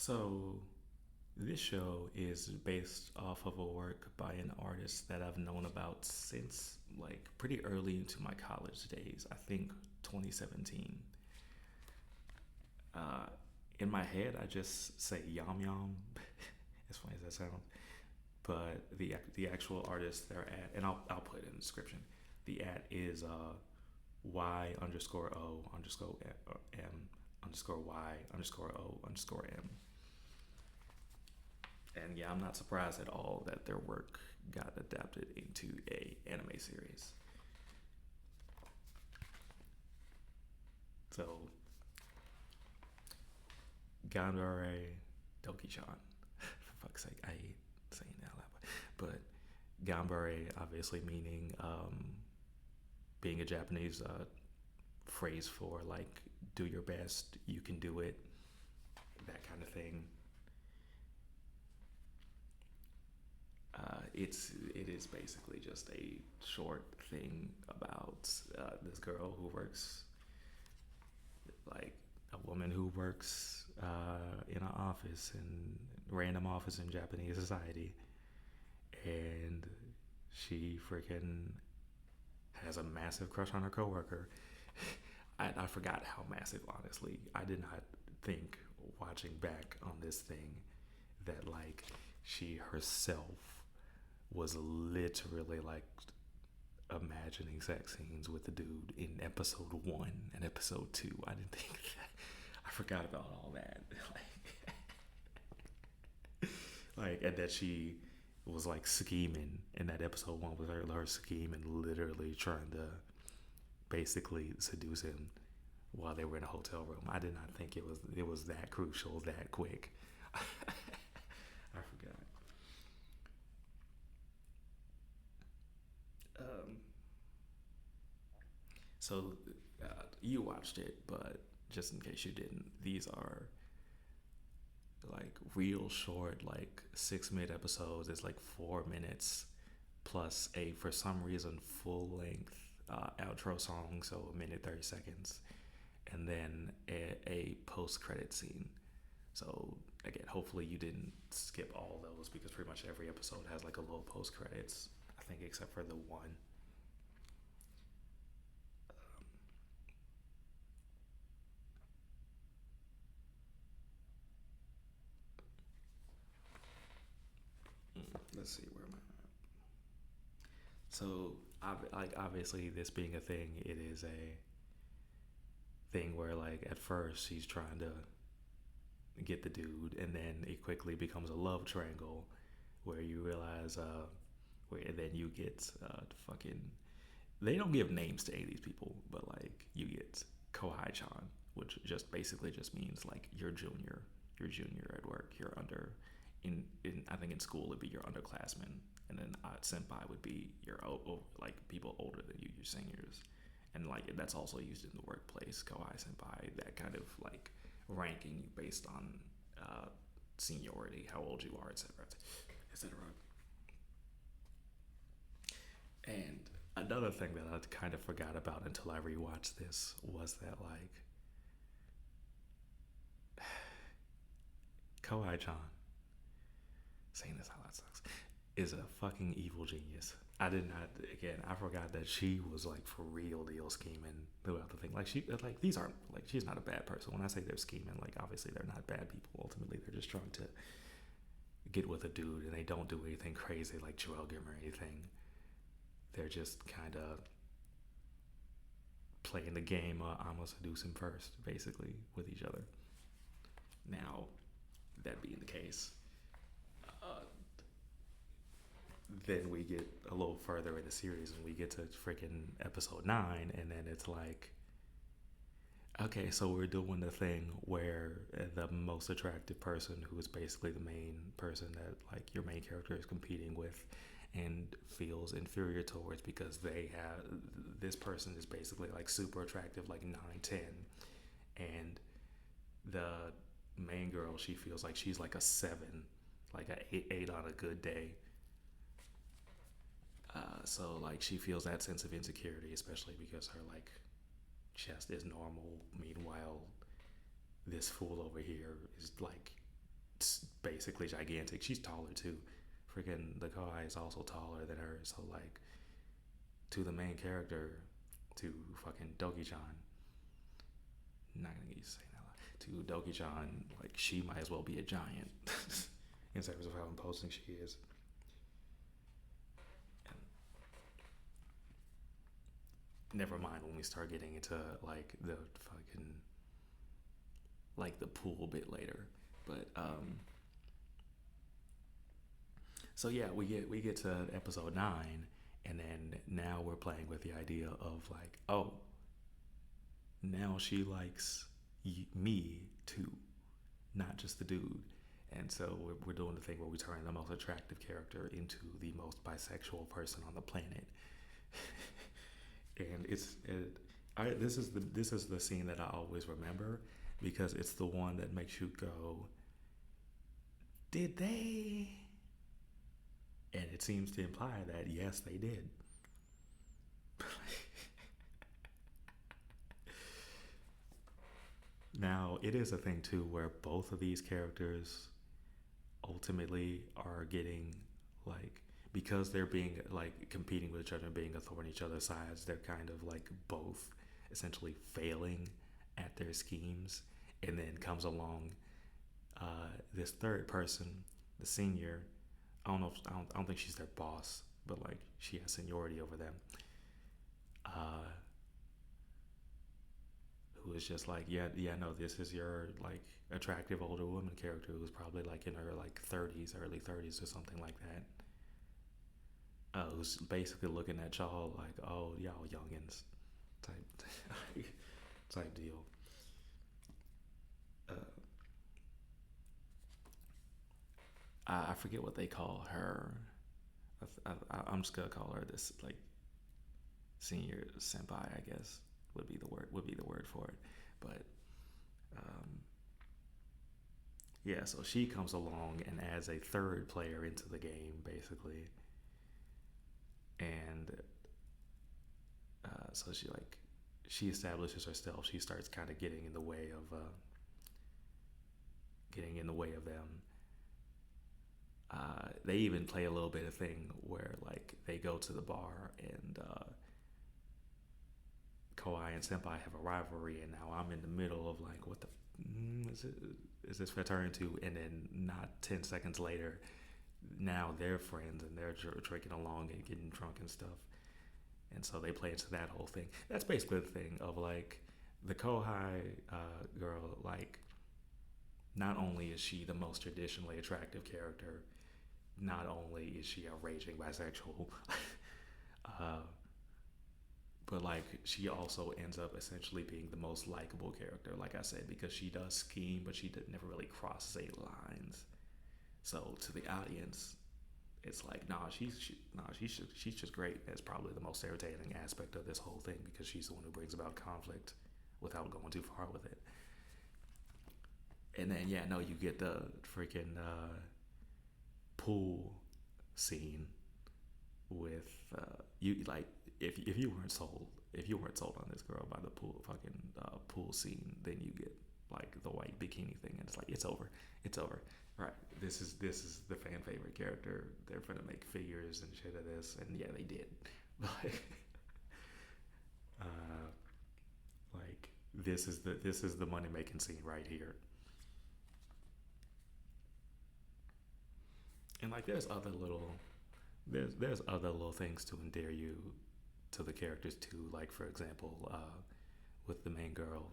So, this show is based off of a work by an artist that I've known about since like pretty early into my college days. I think 2017. Uh, in my head, I just say Yum Yum, as funny as that sounds. But the actual artist they're at, and I'll put it in the description. The at is Y underscore O underscore M underscore Y underscore O underscore M. And yeah, I'm not surprised at all that their work got adapted into a anime series. So Ganbare Douki-chan. For fuck's sake, I hate saying that loud. But Ganbare, obviously meaning being a Japanese phrase for like do your best, you can do it, that kind of thing. It is basically just a short thing about this girl who works like a woman who works in an office in random office in Japanese society, and she freaking has a massive crush on her coworker. I forgot how massive. Honestly, I did not think watching back on this thing that like she herself was literally like imagining sex scenes with the dude in episode one and episode two. I didn't think that. I forgot about all that. Like, and that she was like scheming in that episode one was her scheming, literally trying to basically seduce him while they were in a hotel room. I did not think it was that crucial that quick. I forgot. Um, so you watched it, but just in case you didn't, these are like real short, like 6 minute episodes. It's like 4 minutes plus a for some reason full length outro song, so a minute 30 seconds, and then a post credit scene. So again, hopefully you didn't skip all those because pretty much every episode has like a little post credits. I think except for the one. Let's see where am I. So, like obviously, this being a thing, it is a thing where like at first she's trying to get the dude, and then it quickly becomes a love triangle, where you realize, where then you get fucking. They don't give names to any of these people, but like you get Kohai-chan, which just basically just means like you're junior, at work, you're under. In I think in school it'd be your underclassmen, and then senpai would be your like people older than you, your seniors, and like that's also used in the workplace. Kohai senpai, that kind of like ranking you based on uh, seniority, how old you are, etc., etc. And another thing that I kind of forgot about until I rewatched this was that like Kohai-chan, saying this out loud sucks, is a fucking evil genius. I did not. Again, I forgot that she was like for real deal scheming throughout the thing. Like these aren't like she's not a bad person. When I say they're scheming, like obviously they're not bad people. Ultimately, they're just trying to get with a dude, and they don't do anything crazy like drug him or anything. They're just kind of playing the game. I'm gonna seduce him first, basically, with each other. Now, that being the case, uh, then we get a little further in the series and we get to freaking episode 9, and then it's like, okay, so we're doing the thing where the most attractive person, who is basically the main person that like your main character is competing with and feels inferior towards, because they have this person is basically like super attractive, like 9, 10, and the main girl, she feels like she's like a 7, like a 8 on a good day. So like she feels that sense of insecurity, especially because her like chest is normal. Meanwhile, this fool over here is like basically gigantic. She's taller too. Freaking the Kohai is also taller than her. So like to the main character, to fucking Douki-chan. Not gonna get you saying that. To Douki-chan, like she might as well be a giant in terms of how imposing she is. And never mind when we start getting into like the fucking like the pool a bit later. But so yeah, we get to episode 9, and then now we're playing with the idea of like, oh, now she likes me too, not just the dude. And so we're doing the thing where we turn the most attractive character into the most bisexual person on the planet. And this is the scene that I always remember because it's the one that makes you go, did they? And it seems to imply that yes, they did. Now, it is a thing too where both of these characters ultimately are getting like, because they're being like competing with each other and being a thorn in each other's sides, they're kind of like both essentially failing at their schemes. And then comes along this third person, the senior. I don't think she's their boss, but like she has seniority over them. Uh, who is just like, yeah, no, this is your like attractive older woman character who's probably like in her like 30s, early 30s or something like that. Who's basically looking at y'all like, oh, y'all youngins, type type deal. Uh, I forget what they call her. I'm just gonna call her this like senior senpai, I guess would be the word for it. But um, yeah, so she comes along and adds a third player into the game, basically, and so she establishes herself. She starts kind of getting in the way of them. They even play a little bit of thing where like they go to the bar and Kawhi and Senpai have a rivalry, and now I'm in the middle of like, what the is it? Is this return to? And then not 10 seconds later, now they're friends and they're drinking along and getting drunk and stuff. And so they play into that whole thing. That's basically the thing of like the Kohai girl. Like, not only is she the most traditionally attractive character, not only is she a raging bisexual, uh, but like she also ends up essentially being the most likable character, like I said, because she does scheme, but she never really crosses any lines. So to the audience, it's like, she's just great. That's probably the most irritating aspect of this whole thing because she's the one who brings about conflict without going too far with it. And then yeah, no, you get the freaking pool scene with you like if you weren't sold on this girl by the pool scene, then you get like the white bikini thing, and it's like it's over. Right, this is the fan favorite character. They're gonna make figures and shit of this, and yeah, they did. uh, like this is the money making scene right here. And like there's other little things to endear you to the characters too. Like for example, with the main girl,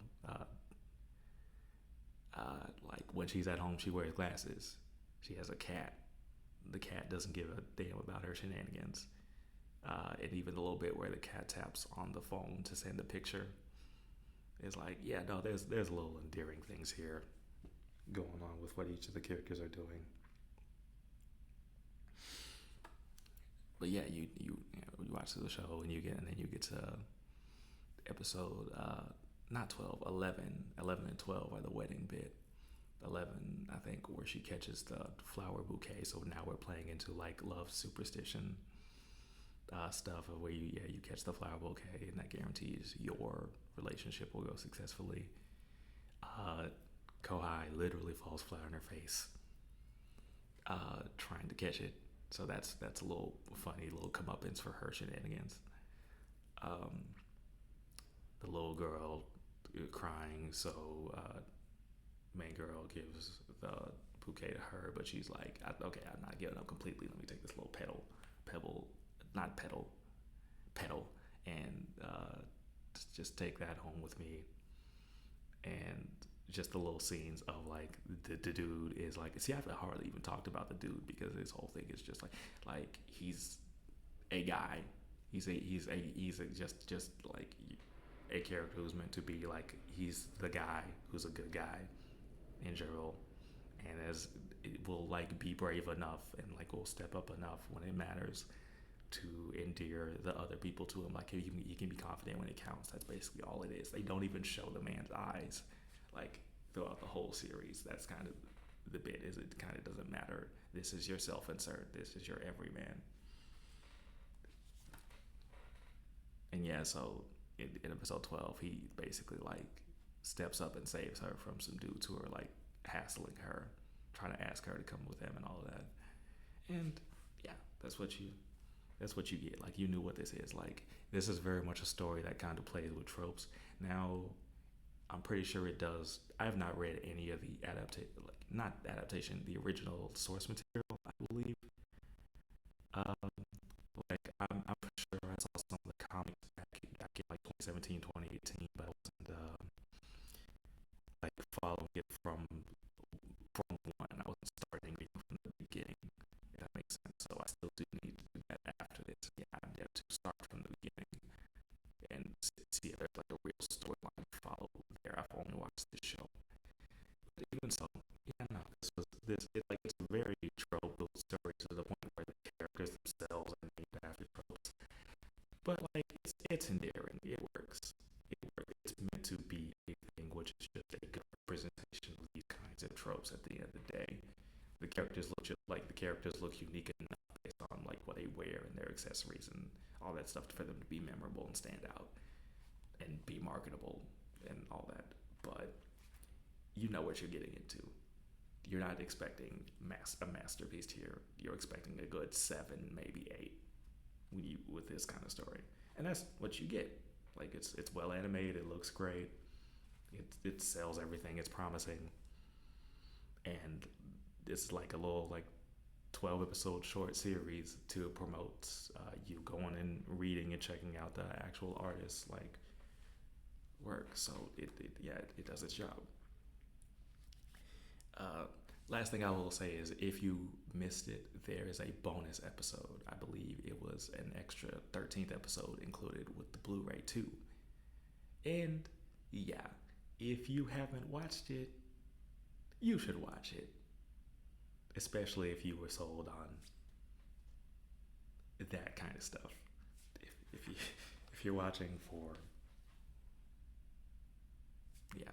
like when she's at home, she wears glasses. She has a cat. The cat doesn't give a damn about her shenanigans. And even the little bit where the cat taps on the phone to send a picture is like, yeah, no, there's little endearing things here going on with what each of the characters are doing. But yeah, you watch the show and then you get to episode not 12, 11. 11 and 12 are the wedding bit. 11, I think, where she catches the flower bouquet. So now we're playing into like love superstition stuff of where you catch the flower bouquet and that guarantees your relationship will go successfully. Kohai literally falls flat on her face trying to catch it. So that's a little funny, little comeuppance for her shenanigans. Um, the little girl crying, so main girl gives the bouquet to her, but she's like, okay, I'm not giving up completely. Let me take this little pebble, not petal, and just take that home with me. And just the little scenes of like the dude is like, see, I've hardly even talked about the dude because his whole thing is just like he's a guy. He's a just like a character who's meant to be like he's the guy who's a good guy in general, and as it will like be brave enough and like will step up enough when it matters to endear the other people to him. Like he can be confident when it counts. That's basically all it is. They don't even show the man's eyes, like throughout the whole series. That's kind of the bit. Is it kind of doesn't matter. This is your self-insert. This is your everyman. And yeah, so in episode 12, he basically like steps up and saves her from some dudes who are like hassling her, trying to ask her to come with them and all of that. And yeah, that's what you get. Like you knew what this is. Like this is very much a story that kind of plays with tropes. Now, I'm pretty sure it does. I have not read any of the not adaptation, the original source material. I believe. Um, I'm pretty sure I saw some of the comics back in like 2017, 2018, but I wasn't like following it from one. I wasn't starting it from the beginning. If that makes sense. So I still do need to do that after this. Yeah, I have to start from the beginning and see if there's like a real storyline to follow there. I've only watched this show, but even so, yeah, no, it's a very trope story to the point where the characters themselves are named after tropes. But like it's endearing. It works. It's meant to be a thing which is just a good representation of these kinds of tropes. At the end of the day, the characters look unique enough based on like what they wear and their accessories and all that stuff for them to be memorable and stand out and be marketable and all that. But you know what you're getting into. You're not expecting a masterpiece here. You're expecting a good 7, maybe 8 with this kind of story, and that's what you get. Like it's well animated. It looks great. It sells everything it's promising, and it's like a little like 12 episode short series to promote you going and reading and checking out the actual artists like work. So it does its job. Uh, Last thing I will say is if you missed it, there is a bonus episode. I believe it was an extra 13th episode included with the Blu-ray too. And yeah, if you haven't watched it, you should watch it. Especially if you were sold on that kind of stuff. If you if you're watching for yeah.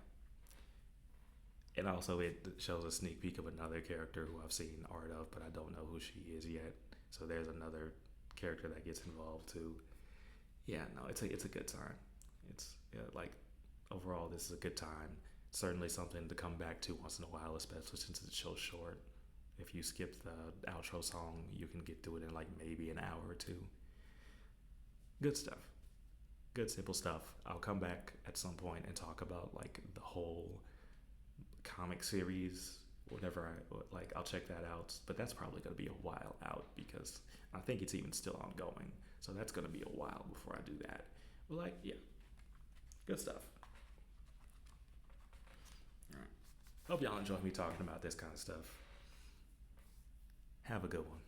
And also it shows a sneak peek of another character who I've seen art of, but I don't know who she is yet. So there's another character that gets involved too. Yeah, no, it's a good time. It's yeah, like overall this is a good time. Certainly something to come back to once in a while, especially since it's so short. If you skip the outro song, you can get through it in like maybe an hour or two. Good stuff. Good simple stuff. I'll come back at some point and talk about like the whole comic series whatever I'll check that out, but that's probably going to be a while out because I think it's even still ongoing, so that's going to be a while before I do that. But like yeah, good stuff. All right, hope y'all enjoy me talking about this kind of stuff. Have a good one.